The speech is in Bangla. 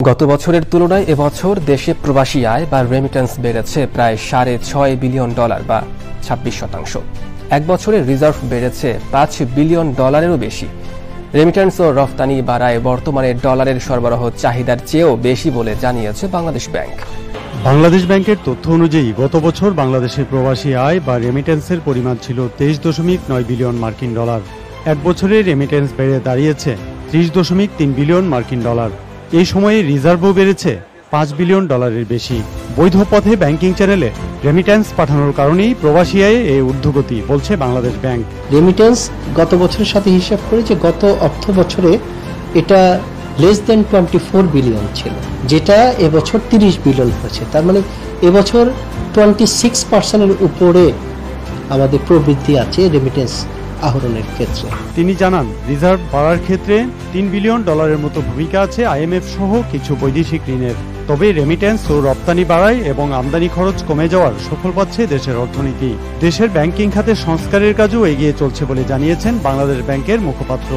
গত বছরের তুলনায় এবছর দেশে প্রবাসী আয় বা রেমিটেন্স বেড়েছে প্রায় $6.5 বিলিয়ন বা 26%। এক বছরে রিজার্ভ বেড়েছে $5 বিলিয়নেরও বেশি। রেমিটেন্স ও রফতানি বাড়ায় বর্তমানে ডলারের সরবরাহ চাহিদার চেয়েও বেশি বলে জানিয়েছে বাংলাদেশ ব্যাংক। বাংলাদেশ ব্যাংকের তথ্য অনুযায়ী গত বছর বাংলাদেশের প্রবাসী আয় বা রেমিটেন্সের পরিমাণ ছিল $23.9 বিলিয়ন। এক বছরে রেমিটেন্স বেড়ে দাঁড়িয়েছে $30.3 বিলিয়ন। এই সময়ে রিজার্ভও বেড়েছে $5 বিলিয়ন বেশি। বৈধ পথে ব্যাংকিং চ্যানেলে রেমিটেন্স পাঠানোর কারণেই প্রবাসী আয়ে এই ঊর্ধ্বগতি, বলছে বাংলাদেশ ব্যাংক। রেমিটেন্স গত বছরের সাথে হিসাব করে যে গত অর্থ বছরে এটা লেস দেন 24 বিলিয়ন ছিল, যেটা এবছর 30 বিলিয়ন হয়েছে। তার মানে এবছর 26%-এর উপরে আমাদের প্রবৃদ্ধি আছে রেমিটেন্স আহরণের ক্ষেত্রে। তিনি জানান, রিজার্ভ বাড়ার ক্ষেত্রে $3 বিলিয়ন মতো ভূমিকা আছে IMF সহ কিছু বৈদেশিক ঋণের। তবে রেমিটেন্স ও রপ্তানি বাড়ায় এবং আমদানি খরচ কমে যাওয়ার সফল পাচ্ছে দেশের অর্থনীতি। দেশের ব্যাংকিং খাতে সংস্কারের কাজও এগিয়ে চলছে বলে জানিয়েছেন বাংলাদেশ ব্যাংকের মুখপাত্র।